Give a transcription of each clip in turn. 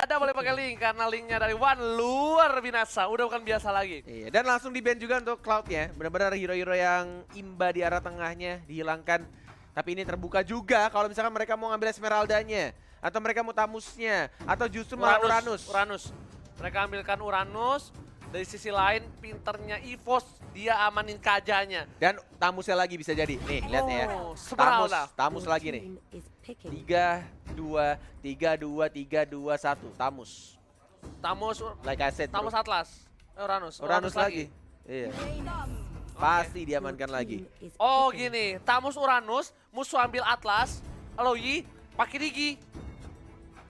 Ada boleh pakai link karena linknya dari One luar binasa, udah bukan biasa lagi. Iya, dan langsung di ban juga untuk Cloud-nya. Benar-benar hero-hero yang imba di arah tengahnya dihilangkan. Tapi ini terbuka juga kalau misalkan mereka mau ngambil Esmeralda-nya. Atau mereka mau Tamusnya. Atau justru malah Uranus. Mereka ambilkan Uranus. Dari sisi lain, pinternya EVOS, dia amanin Kajanya. Dan Tamusnya lagi bisa jadi. Nih, lihat ya. Tamus lagi nih. 3, 2, 3, 2, 3, 2, 1. Tamus. Like I said, Tamus bro. Atlas. Uranus lagi. Iya. Pasti diamankan lagi. Oh gini, Tamus Uranus, musuh ambil Atlas, Aloy pakai Digi.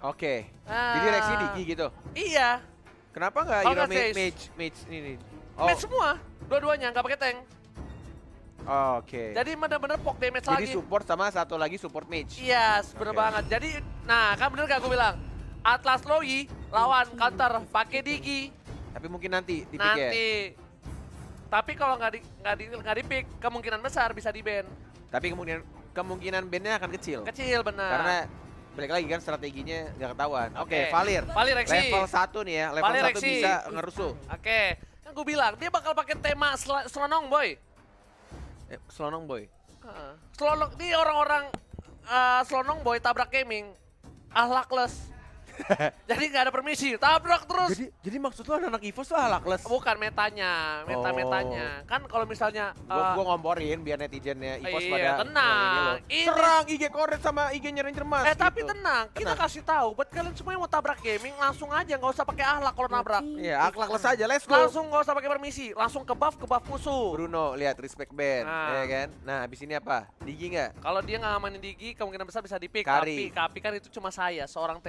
Oke. Jadi Rexy Digi gitu. Iya. Kenapa nggak Oh, hero nggak mage ini? Oh, Match semua, dua-duanya nggak pakai tank. oke. Jadi bener-bener poke damage Jadi lagi. support sama satu lagi support mage. Yes, bener Oke. banget. Jadi, nah kan bener gak gue bilang? Atlas Loi lawan counter pakai Digi. Tapi mungkin nanti di pick ya. Nanti. Tapi kalau nggak di pick, kemungkinan besar bisa di ban. Tapi kemungkinan bandnya akan kecil. Kecil bener. Karena balik lagi kan strateginya nggak ketahuan. Oke, Oke. Valir. Valir Rexy. Level 1 nih ya. Level Valir 1 Rexy. bisa ngerusuh. Oke, kan gue bilang dia bakal pakai tema Selonong Boy. Selonong boy. Selonong, ini orang-orang Selonong Boy tabrak gaming, ahlakless. Jadi nggak ada permisi, tabrak terus. Jadi maksud lo anak EVOS tuh halakless? Bukan metanya, meta-metanya. Kan kalau misalnya Gua ngomporin biar netizennya EVOS iya, pada tenang. ini serang IG Cornet sama IG-nya Ranger Mas. Tapi gitu. tenang, kita kasih tahu buat kalian semua yang mau tabrak gaming langsung aja, nggak usah pakai ahlak kalau nabrak. Iya, akhlakles aja, let's go. Langsung nggak usah pakai permisi, langsung ke buff musuh. Bruno, lihat respect band, Nah. ya kan? Nah, habis ini apa? Digi nggak? Kalau dia nggak ngamanin Digi, kemungkinan besar bisa di-pick. Kari. Tapi kan itu cuma saya, seorang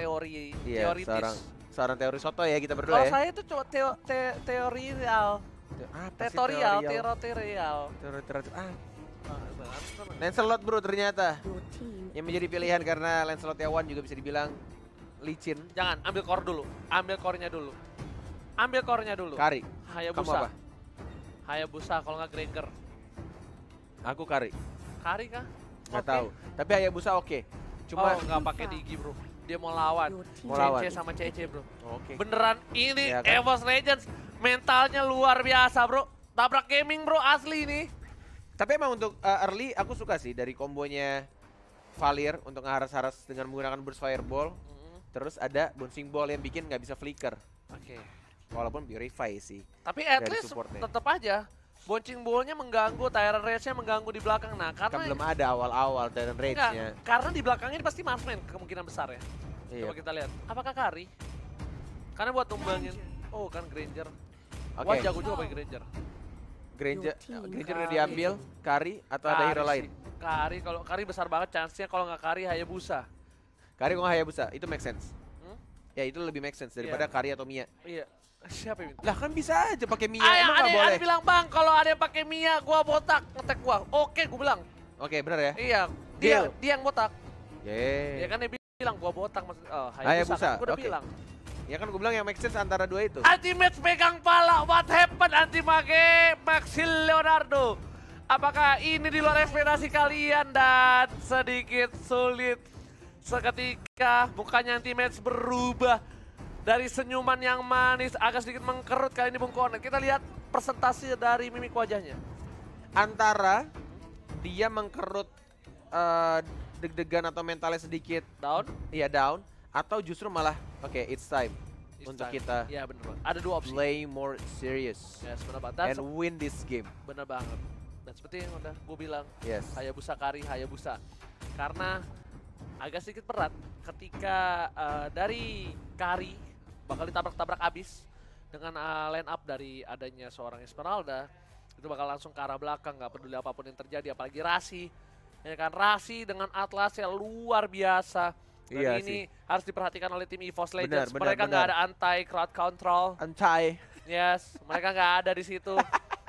Iya, teoritis. seorang teori soto ya kita berdua Kalau ya. saya itu cuma teori real, Apa sih tutorial, teorial? teori. Lancelot bro ternyata yang menjadi pilihan karena Lancelot Yawan juga bisa dibilang licin. Jangan, ambil core dulu. Ambil core-nya dulu. Ambil core-nya dulu. Kari. Kamu Hayabusa. apa? Hayabusa kalau nggak Granger. Aku Kari. Kari kah? Nggak Oke. tahu. Tapi Hayabusa oke. Cuma Nggak pakai Digi bro. Dia mau lawan. Mau lawan. CC sama CC bro. oke. Beneran ini Iya kan? EVOS Legends mentalnya luar biasa bro. Tabrak gaming bro asli ini. Tapi emang untuk early aku suka sih dari kombonya Valir untuk ngeharas-haras dengan menggunakan burst fireball. Terus ada bouncing ball yang bikin nggak bisa flicker. Oke. Walaupun purify sih. Tapi at Dari least supportnya. tetap aja bouncing ball-nya mengganggu, tyrant rage-nya mengganggu di belakang. Nah, Kan karena belum ada awal-awal dan enggak, rage-nya. karena di belakangnya ini pasti Marksman kemungkinan besar ya. Iya. Coba kita lihat. Apakah Kari? Karena buat numbangin. Oh, kan Granger. Oke. Wah, jago juga pakai Granger. Granger Kari. udah diambil, Kari atau ada hero Kari lain? sih. Kari, kalau Kari besar banget chance-nya, kalau nggak Kari Hayabusa. Kari kok nggak Hayabusa, itu make sense. Hmm? Ya itu lebih make sense daripada Iya. Kari atau Mia. Iya. Siapa yang minta? Lah kan bisa aja pakai Mia, Ada, emang nggak boleh? ada bilang bang, kalau ada yang pakai Mia, gua botak ngetek gua. Oke, gua bilang. Oke benar ya? Iya, Deal. dia yang botak. Yeay. Ya kan dia bilang gua botak maksud Hayabusa, kan gua udah oke. bilang. Ya kan gue bilang yang make sense antara dua itu. Ultimate pegang pala, what happened anti-mage Maxil Leonardo? Apakah ini di luar ekspektasi kalian dan sedikit sulit seketika mukanya anti-match berubah dari senyuman yang manis agak sedikit mengkerut kali ini Bung Konet. Kita lihat presentasi dari mimik wajahnya. Antara dia mengkerut deg-degan atau mentalnya sedikit Down. iya down, atau justru malah oke, it's time It's untuk time. kita Iya bener banget. Ada dua opsi. play more serious Yes, bener banget. Dan and win this game. bener banget. Dan seperti yang udah gue bilang, Yes. Hayabusa Kari, Hayabusa. Karena agak sedikit berat ketika dari Kari bakal ditabrak-tabrak abis dengan line up dari adanya seorang Esmeralda. Itu bakal langsung ke arah belakang, nggak peduli apapun yang terjadi. Apalagi Rasi. Ya kan, Rasi dengan Atlas yang luar biasa. Dan Iya ini harus diperhatikan oleh tim EVOS Benar, Legends. benar, Mereka nggak benar. ada anti-crowd control. Antai. Yes, mereka nggak ada di situ.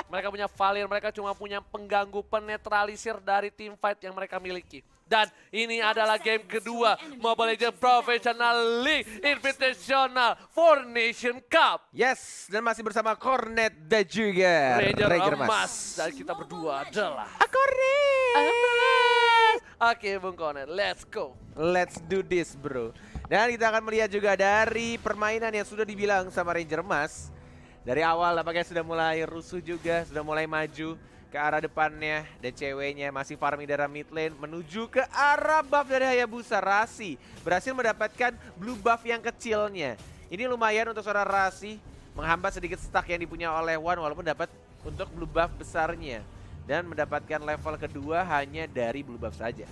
Mereka punya Valir, mereka cuma punya pengganggu penetralisir dari team fight yang mereka miliki. Dan ini adalah game kedua Mobile Legends Professional League Invitational 4 Nation Cup. Yes, dan masih bersama Cornet dan juga Ranger emas dan kita berdua adalah Cornet. emas. Oke Bung Konet, let's go. Let's do this bro. Dan kita akan melihat juga dari permainan yang sudah dibilang sama Ranger Mas. Dari awal nampaknya sudah mulai rusuh juga, sudah mulai maju ke arah depannya. Dan ceweknya masih farming dari mid lane menuju ke arah buff dari Hayabusa. Rasi berhasil mendapatkan blue buff yang kecilnya. Ini lumayan untuk seorang Rasi menghambat sedikit stack yang dipunya oleh Wan walaupun dapat untuk blue buff besarnya. Dan mendapatkan level kedua hanya dari blue buff saja.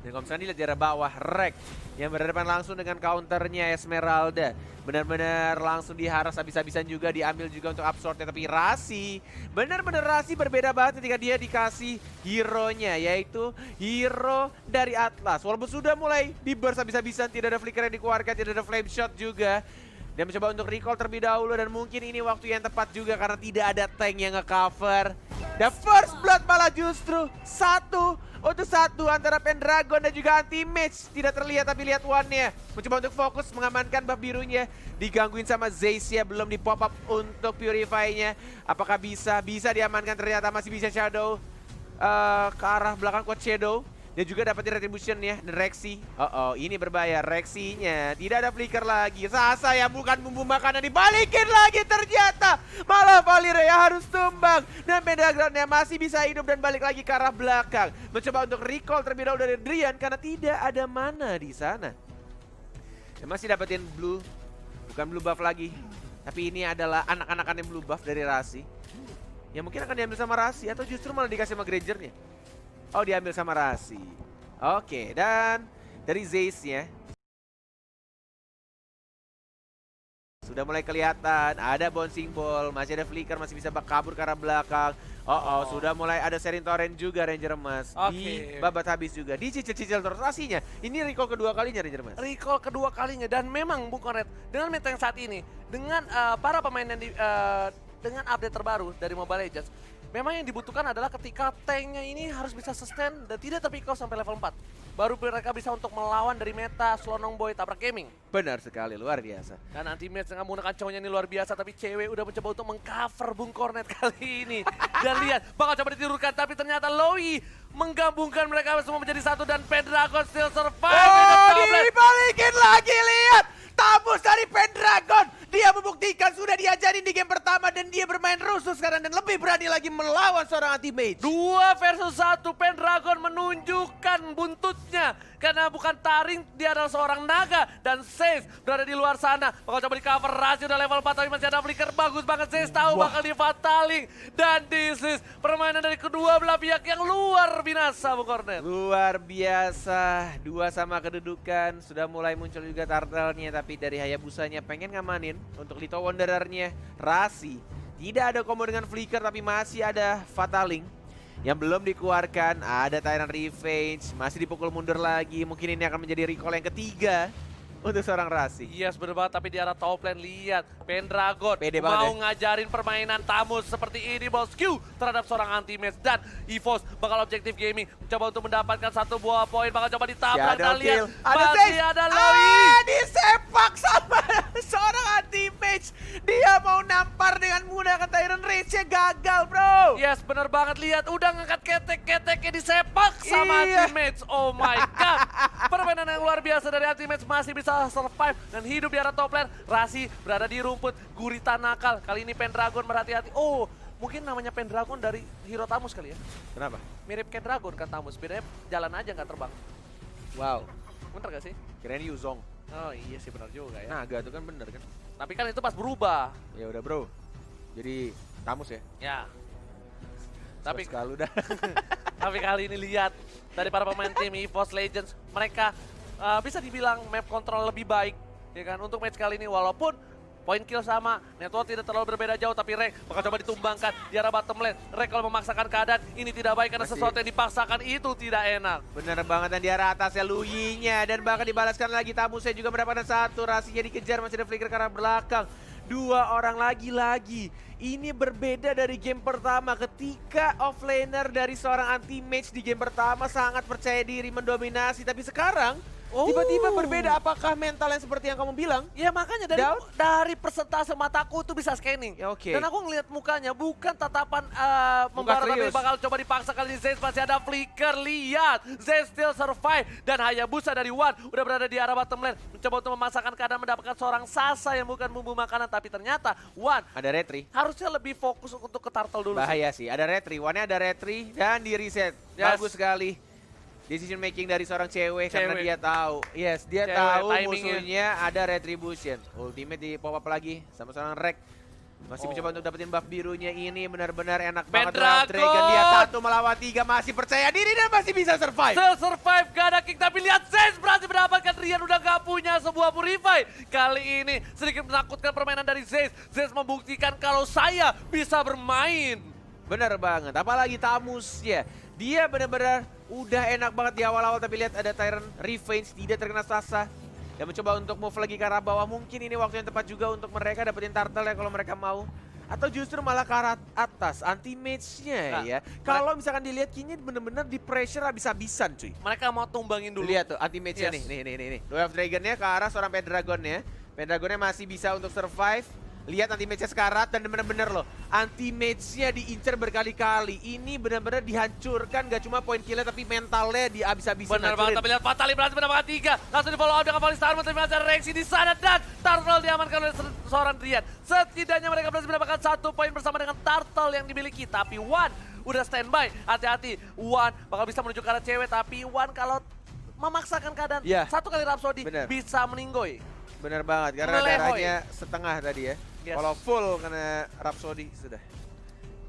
Dan kalau misalnya dilihat di arah bawah, Rek yang berhadapan langsung dengan counternya Esmeralda. Benar-benar langsung diharas habis-habisan juga, diambil juga untuk absorb-nya. Tapi Rasi, benar-benar Rasi berbeda banget ketika dia dikasih hero-nya, yaitu hero dari Atlas. Walaupun sudah mulai di-burst habis-habisan, tidak ada flicker yang dikeluarkan, tidak ada flame shot juga. Dia mencoba untuk recall terlebih dahulu dan mungkin ini waktu yang tepat juga karena tidak ada tank yang nge-cover. The first blood malah justru satu antara Pendragon dan juga Anti-Mage. Tidak terlihat tapi lihat one-nya. Mencoba untuk fokus mengamankan buff birunya. Digangguin sama Zaysia, belum di pop up untuk Purify-nya. Apakah bisa? Bisa diamankan, ternyata masih bisa Shadow ke arah belakang Quad Shadow. Dia juga dapat retribution ya, dan Rexy. Ini berbahaya. Rexy-nya tidak ada flicker lagi. Sasa yang bukan bumbu makanan dibalikin lagi ternyata. Malah Valiria harus tumbang. Dan Pendragon-nya masih bisa hidup dan balik lagi ke arah belakang. Mencoba untuk recall terlebih dahulu dari Drian karena tidak ada mana di sana. Dan masih dapetin blue, bukan blue buff lagi. Tapi ini adalah anak-anakan yang blue buff dari Rasi. Yang mungkin akan diambil sama Rasi atau justru malah dikasih sama Granger-nya. Oh, diambil sama Rasi. Oke, dan dari Zayce-nya sudah mulai kelihatan ada bouncing ball, masih ada flicker, masih bisa kabur ke arah belakang. Sudah mulai ada Serin Torrent juga Ranger Emas. Di babat habis juga, dicicil-cicil terus Rasinya. Ini recall kedua kalinya Ranger Emas. Recall kedua kalinya dan memang Bung Kornet dengan meta yang saat ini, dengan para pemain yang dengan update terbaru dari Mobile Legends, memang yang dibutuhkan adalah ketika tanknya ini harus bisa sustain dan tidak terpikau sampai level 4. Baru mereka bisa untuk melawan dari meta Slonong Boy Tabrak Gaming. Benar sekali, luar biasa. Dan Anti-Mage dengan menggunakan cowoknya ini luar biasa, tapi cewek udah mencoba untuk mengcover Bung Kornet kali ini. Dan lihat, bakal coba ditirurkan, tapi ternyata Lowy menggabungkan mereka semua menjadi satu dan Pendragon still survive. Dibalikin lagi, lihat! Tabus dari Pendragon. Dia membuktikan sudah diajarin di game pertama dan dia bermain rusuh sekarang dan lebih berani lagi melawan seorang Anti-Mage. 2 versus 1, Pendragon menunjukkan buntutnya. Karena bukan taring, dia adalah seorang naga. Dan Zayce berada di luar sana. Bakal coba di cover, Rasi udah level 4 tapi masih ada flicker. Bagus banget, Zayce tahu bakal di-fataling. Dan this is permainan dari kedua belah pihak yang luar binasa, Bung Kornet. Luar biasa, 2 sama kedudukan. Sudah mulai muncul juga turtle-nya, tapi dari Hayabusanya pengen ngamanin untuk Little Wanderer-nya. Rasi tidak ada combo dengan flicker tapi masih ada fataling yang belum dikeluarkan. Ada Tyrant Revenge, masih dipukul mundur lagi. Mungkin ini akan menjadi recall yang ketiga untuk seorang Rasi. Yes, bener banget, tapi di arah top lane lihat Pendragon Pede mau banget ngajarin permainan Tamus seperti ini, bos. Q terhadap seorang Anti-Mage dan EVOS bakal objektif gaming mencoba untuk mendapatkan 1 buah poin, bakal coba ditabrak. Dan lihat masih ada Lowy. Disepak sama seorang Anti-Mage. Dia mau nampar dengan menggunakan Tyrant Rage-nya, gagal bro. Yes, bener banget, lihat udah ngangkat ketek-keteknya disepak sama Anti-Mage. Oh my god. Permainan yang luar biasa dari Anti-Mage, masih bisa survive dan hidup di arah top lane. Rasi berada di rumput, gurita nakal. Kali ini Pendragon berhati-hati. Oh, mungkin namanya Pendragon dari hero Tamus kali ya. Kenapa? Mirip Pendragon kan Tamus, bedanya jalan aja nggak terbang. Wow, Bener gak sih? kirain Yuzong. Oh iya sih, bener juga ya. Naga itu kan bener kan? Tapi kan itu pas berubah. Ya udah bro, jadi Tamus ya. Ya. Tapi sekali udah. tapi kali ini lihat dari para pemain tim EVOS Legends, mereka bisa dibilang map control lebih baik ya kan untuk match kali ini. Walaupun poin kill sama, network tidak terlalu berbeda jauh, tapi Rek bakal coba ditumbangkan di arah bottom lane. Rek kalau memaksakan keadaan ini tidak baik karena sesuatu yang dipaksakan itu tidak enak. Bener banget, dan di arah atasnya Luyi-nya dan bahkan dibalaskan lagi. Tamusnya juga mendapatkan 1, Rasinya dikejar, masih ada flicker ke arah belakang. 2 orang lagi. Ini berbeda dari game pertama ketika offlaner dari seorang Anti-Mage di game pertama sangat percaya diri mendominasi, tapi sekarang Tiba-tiba berbeda, apakah mental yang seperti yang kamu bilang? Ya makanya Down? dari persentase mataku tuh bisa scanning. Ya, oke. Dan aku ngeliat mukanya bukan tatapan membara tapi serius. bakal coba dipaksa kali ini. Zeus masih ada flicker, lihat. Zeus still survive. Dan Hayabusa dari Wan udah berada di arah bottom lane. Mencoba untuk memasakkan keadaan mendapatkan seorang Sasa yang bukan bumbu makanan. Tapi ternyata Wan Ada retri. harusnya lebih fokus untuk ke turtle dulu sih. Bahaya sih, ada retri. One-nya ada retri dan di reset. Yes. Bagus sekali. Decision making dari seorang cewek karena Cewek. dia tahu. Yes, dia Cewek, tahu timingnya. musuhnya ada retribution. Ultimate di pop up lagi sama seorang Rek. Masih mencoba untuk dapetin buff birunya ini benar-benar enak banget. Round Pendragon! Dragon dia 1 melawan 3 masih percaya diri dan masih bisa survive. Still survive, gak ada kick, tapi lihat Zeus berhasil mendapatkan Rian udah gak punya sebuah purify. Kali ini sedikit menakutkan permainan dari Zeus. Zeus membuktikan kalau saya bisa bermain. Bener banget, apalagi Tamusnya. Dia benar-benar udah enak banget di awal-awal, tapi lihat ada Tyrant Revenge tidak terkena Sasa. Dan mencoba untuk move lagi ke arah bawah. Mungkin ini waktu yang tepat juga untuk mereka dapetin turtle ya kalau mereka mau. Atau justru malah ke arah atas, anti-mage-nya Nah, ya. Kalau misalkan dilihat kini bener-bener di pressure habis-habisan cuy. Mereka mau tumbangin dulu. Lihat tuh anti-mage-nya Yes. nih. Dwarf Dragon-nya ke arah seorang Pendragon-nya. Pendragon-nya masih bisa untuk survive. Lihat anti-mage-nya sekarat dan bener-bener loh. Anti-mage-nya diincar berkali-kali. Ini bener-bener dihancurkan gak cuma poin kill tapi mentalnya dihabis-habisan. Benar banget, tapi lihat Fatali berhasil mendapatkan 3. Langsung di follow up dengan Volley Starman, tapi masih ada reaksi di sana dan Turtle diamankan oleh seorang Rian. Setidaknya mereka berhasil mendapatkan 1 poin bersama dengan Turtle yang dimiliki. Tapi Wan udah standby, hati-hati. Wan bakal bisa menuju ke arah cewek, tapi Wan kalau memaksakan keadaan Ya. 1 kali Rhapsody Bener. bisa meninggoy. Bener banget, karena Melehoy. darahnya setengah tadi ya. Yes. Kalau full kena Rhapsody sudah.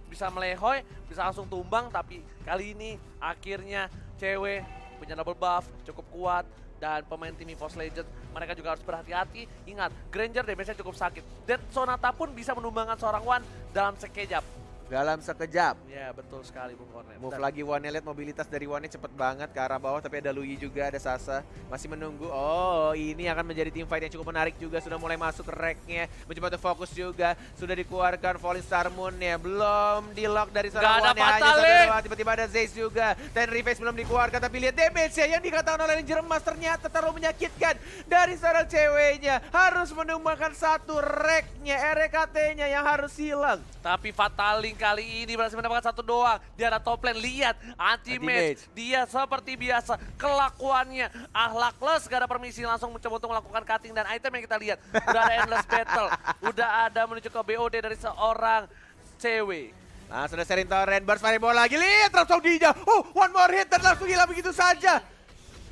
Bisa melehoy, bisa langsung tumbang, tapi kali ini akhirnya cewek punya double buff, cukup kuat, dan pemain tim EVOS Legends mereka juga harus berhati-hati. Ingat, Granger damage-nya cukup sakit. Dead Sonata pun bisa menumbangkan seorang Wan dalam sekejap. Dalam sekejap. Ya, betul sekali Bung Kornet. Move Dan lagi Wan-nya, lihat mobilitas dari Wan-nya cepet banget ke arah bawah, tapi ada Lui juga, ada Sasa. Masih menunggu. Oh, ini akan menjadi team fight yang cukup menarik juga. Sudah mulai masuk ke rack-nya. Mencoba untuk fokus juga. Sudah dikeluarkan Falling Star Moon-nya. Belum di-lock dari Nggak seorang ada Wan-nya. Hanya Fatale. satu doang. Tiba-tiba ada Zeus juga. Dan Reface belum dikeluarkan, tapi lihat damage-nya yang dikatakan oleh Ranger Emas ternyata terlalu menyakitkan. Dari seorang ceweknya. Harus menumbangkan 1 rack-nya. RKT-nya yang harus hilang. tapi Fataling kali ini berhasil mendapatkan 1 doang. Dia ada top lane, lihat anti-mage. Anti-mage. Dia seperti biasa, kelakuannya akhlakless, gak ada permisi, langsung mencoba untuk melakukan cutting. Dan item yang kita lihat, udah ada endless battle. Udah ada menuju ke BOD dari seorang cewek. Nah, sudah sharing torrent, burst fireball lagi. Lihat Rhapsody-nya. Oh, one more hit dan langsung hilang begitu saja.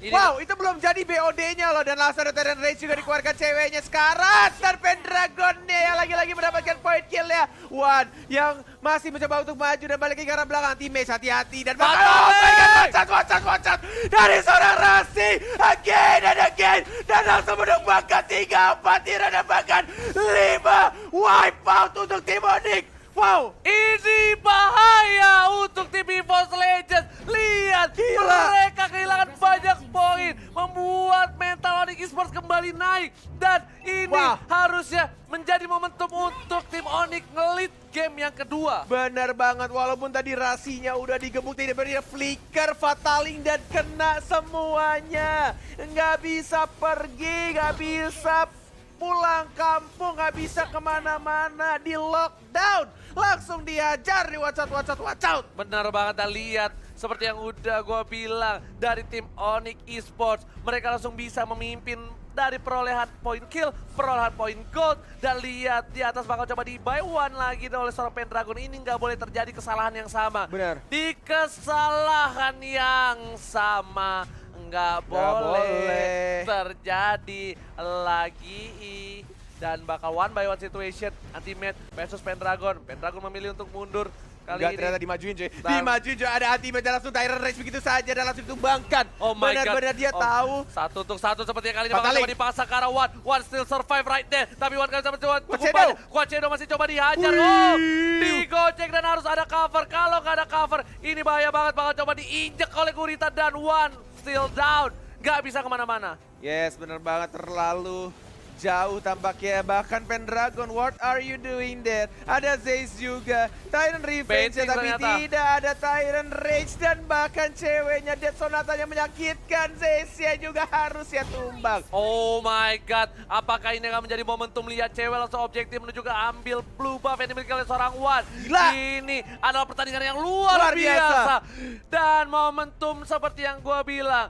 Ini Wow, itu belum jadi BOD-nya loh. Dan langsung ada Terran Rage juga dikeluarkan ceweknya. Sekarang dan Pendragon-nya yang lagi-lagi mendapatkan point kill ya. One yang masih mencoba untuk maju dan balik ke arah belakang. Teammates hati-hati dan bakal oh my god, watch out dari seorang Rasi again and again. Dan langsung menumbangkan 3-4 tira dan bahkan 5 wipe out untuk tim Onyx. Wow, ini bahaya untuk tim EVOS Legends. Lihat, Gila. mereka kehilangan banyak poin, membuat mental Onyx Esports kembali naik. Dan ini Wah. harusnya menjadi momentum untuk tim Onyx ngelit game yang kedua. benar banget, walaupun tadi rasinya udah digebuk, tidak beri flicker, fataling dan kena semuanya. Nggak bisa pergi, nggak bisa pulang kampung, nggak bisa kemana-mana, di lockdown. Langsung diajar, di watch out. Benar banget, dan lihat seperti yang udah gue bilang dari tim Onyx Esports, mereka langsung bisa memimpin dari perolehan poin kill, perolehan poin gold, dan lihat di atas bakal coba di buy one lagi oleh seorang Pendragon. Ini nggak boleh terjadi kesalahan yang sama. Benar. Di kesalahan yang sama nggak boleh terjadi lagi. Dan bakal one by one situation, anti-mate versus Pendragon. Pendragon memilih untuk mundur kali Enggak, ini. ternyata dimajuin cuy. Dan- Dimajuin cuy, ada anti-mate dan langsung Tyrant Rage begitu saja dan langsung ditumbangkan. Oh my god. Benar-benar dia Oh, tahu. 1 untuk 1 seperti yang kali ini bakal Fatalik. coba dipaksa ke arah One. One still survive right there. Tapi One kali sama cukup Quacedo. banyak. Quacedo masih coba dihajar. Wih. Oh, digocek dan harus ada cover. Kalau nggak ada cover, ini bahaya banget. Bakal coba diinjek oleh Gurita dan One still down. Nggak bisa kemana-mana. Yes, benar banget, terlalu jauh tampaknya. Bahkan Pendragon, what are you doing there? Ada Zeiss juga, Tyrant Revenge Baiting tapi ternyata. tidak ada Tyrant Rage. Dan bahkan ceweknya Dead Sonatanya menyakitkan. Zeiss-nya juga harus ya tumbang. Oh my god, apakah ini akan menjadi momentum lihat cewek langsung objektif menuju ke ambil blue buff yang dimiliki oleh seorang Wan. Gila. Ini adalah pertandingan yang luar biasa. Dan momentum seperti yang gue bilang,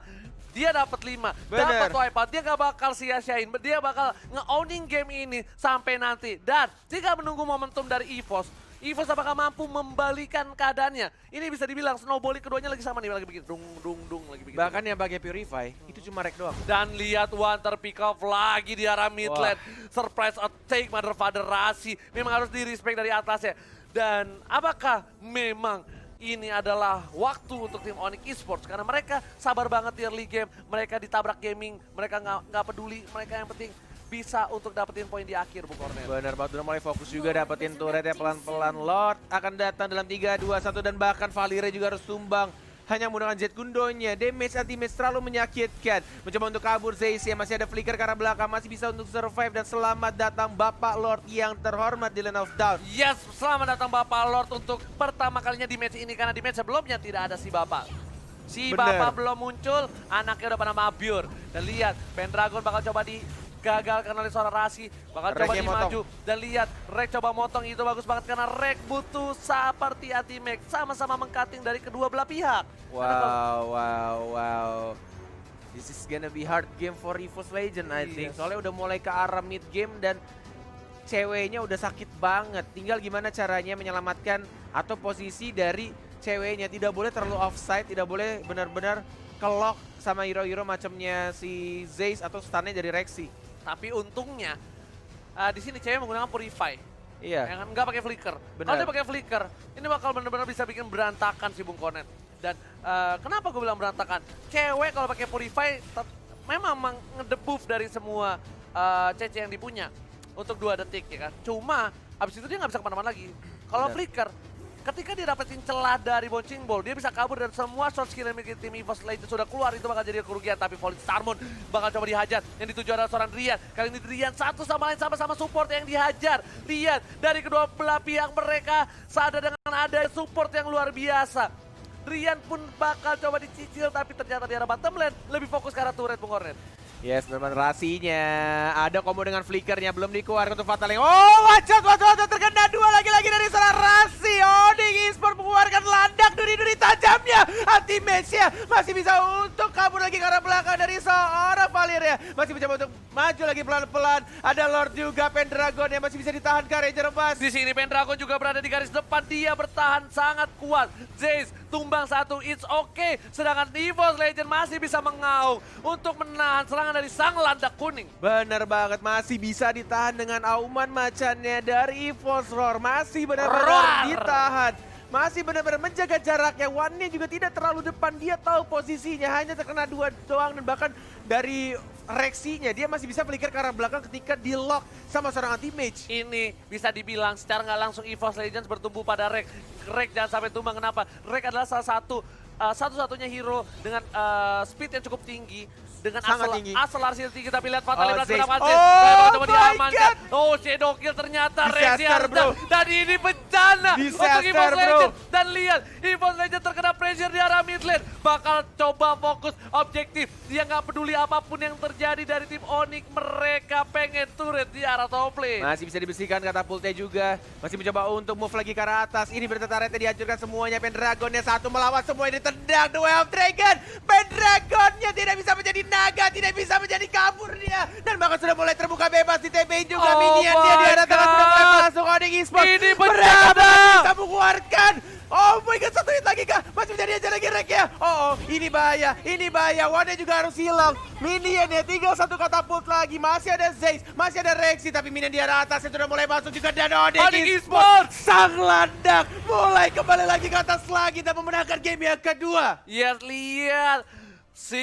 dia dapat 5, dapat wipeout, dia gak bakal sia-siain, dia bakal nge-owning game ini sampai nanti. Dan jika menunggu momentum dari EVOS apakah mampu membalikan keadaannya? Ini bisa dibilang snowballing keduanya lagi sama nih, lagi bikin dung lagi bikin. Bahkan yang pakai Purify itu cuma rek doang. Dan lihat Wan terpick off lagi di arah mid lane. Surprise attack Mother Father Rasi. Memang harus di-respect dari atasnya. Dan apakah memang ini adalah waktu untuk tim Onyx Esports? Karena mereka sabar banget di early game. Mereka ditabrak gaming. Mereka nggak peduli. Mereka yang penting bisa untuk dapetin poin di akhir, Bung Cornel. Benar banget, udah mulai fokus juga dapetin turretnya pelan-pelan. Lord akan datang dalam 3, 2, 1 dan bahkan Valire juga harus tumbang. Hanya menggunakan Jet Gundonya, damage anti-match terlalu menyakitkan. Mencoba untuk kabur Zeiss ya, masih ada flicker ke arah belakang, masih bisa untuk survive. Dan selamat datang Bapak Lord yang terhormat di Lane of Down. Yes, selamat datang Bapak Lord untuk pertama kalinya di match ini. Karena di match sebelumnya tidak ada si Bapak. Si Bener. Bapak belum muncul, anaknya udah pada mabyur. Dan lihat, Pendragon bakal coba gagalkan oleh seorang Rasi, bakal coba Reknya dimaju. Dan lihat, Rek coba motong, itu bagus banget karena Rek butuh seperti Atimek. Sama-sama mengcutting dari kedua belah pihak. Wow. This is gonna be hard game for EVOS Legend I think. Soalnya udah mulai ke arah mid game dan ceweknya udah sakit banget. Tinggal gimana caranya menyelamatkan atau posisi dari ceweknya. Tidak boleh terlalu offside, tidak boleh benar-benar ke-lock sama hero-hero macamnya si Zeiss atau stunnya dari Rexy. Tapi untungnya, di sini cewek menggunakan Purify. Iya. Yang nggak pakai flicker. Kalau dia pakai flicker, ini bakal benar-benar bisa bikin berantakan si Bung Konet. Dan kenapa gue bilang berantakan? Cewek kalau pakai Purify memang ngedebuff dari semua CC yang dipunya untuk 2 detik ya kan. Cuma abis itu dia nggak bisa kemana-mana lagi. Kalau flicker, ketika dia dapetin celah dari Bouncing Ball, dia bisa kabur dan semua short skill yang miliki tim EVOS Legends sudah keluar. Itu bakal jadi kerugian, tapi Volley Starmon bakal coba dihajar. Yang dituju adalah seorang Rian. Kali ini Rian satu sama lain sama-sama support yang dihajar. Lihat, dari kedua belah pihak mereka sadar dengan ada support yang luar biasa. Rian pun bakal coba dicicil, tapi ternyata di arah bottom lane lebih fokus ke arah turret, Bung Cornet. Yes, memang Rasinya. Ada combo dengan flickernya, belum dikeluarkan untuk Fataling. Oh, wacot, terkena 2 lagi-lagi dari seorang Rasi. Onyx Esports mengeluarkan landak duri-duri tajamnya. Anti-match-nya masih bisa untuk kabur lagi ke arah belakang dari seorang Valire. Masih mencoba untuk maju lagi pelan-pelan. Ada Lord juga, Pendragon yang masih bisa ditahan ke Ranger Bass. Di sini Pendragon juga berada di garis depan, dia bertahan sangat kuat. Zeiss tumbang 1, it's okay. Sedangkan EVOS Legend masih bisa mengaung untuk menahan serangan dari sang landak kuning. Bener banget, masih bisa ditahan dengan auman macannya dari EVOS Roar. Masih benar-benar ditahan. Masih benar-benar menjaga jaraknya. One-nya juga tidak terlalu depan, dia tahu posisinya. Hanya terkena 2 doang dan bahkan dari Rexy-nya dia masih bisa flicker ke arah belakang ketika di-lock sama seorang anti-mage. Ini bisa dibilang secara nggak langsung EVOS Legends bertumbuh pada Rek. Rek jangan sampai tumbang, kenapa? Rek adalah salah satu-satunya hero dengan speed yang cukup tinggi. Dengan akselerasi tinggi, tapi lihat Fatal berhasil mendapatkan. Coba diamankan. Oh, Shadow Kill ternyata Rexy dan ini bencana untuk EVOS Legends. Dan lihat, EVOS Legends terkena pressure di arah mid lane. Bakal coba fokus objektif. Dia nggak peduli apapun yang terjadi dari tim Onyx. Mereka pengen turret di arah top lane. Masih bisa dibersihkan katapultnya juga. Masih mencoba untuk move lagi ke arah atas. Ini berarti turretnya dihancurkan semuanya. Pendragonnya satu melawan semuanya ditendang. The Way of Dragon. Pendragonnya tidak bisa menjadi naga, tidak bisa menjadi kabur dia. Dan bahkan sudah mulai terbuka bebas di TP juga. Minion dia di arah tengah sudah mulai masuk Onyx Esports. Ini Mereka bencana. bisa mengeluarkan. Oh my god, 1 hit lagi kah? Masih menjadi aja lagi Rek ya. Oh, ini bahaya. One-nya juga harus hilang. Minionnya tinggal 1 katapult lagi. Masih ada Zeiss, masih ada Rexy. Tapi Minion di arah atas sudah mulai masuk juga. Dan Onyx Esports sang landak mulai kembali lagi ke atas lagi dan memenangkan game yang kedua. Yes, lihat. Si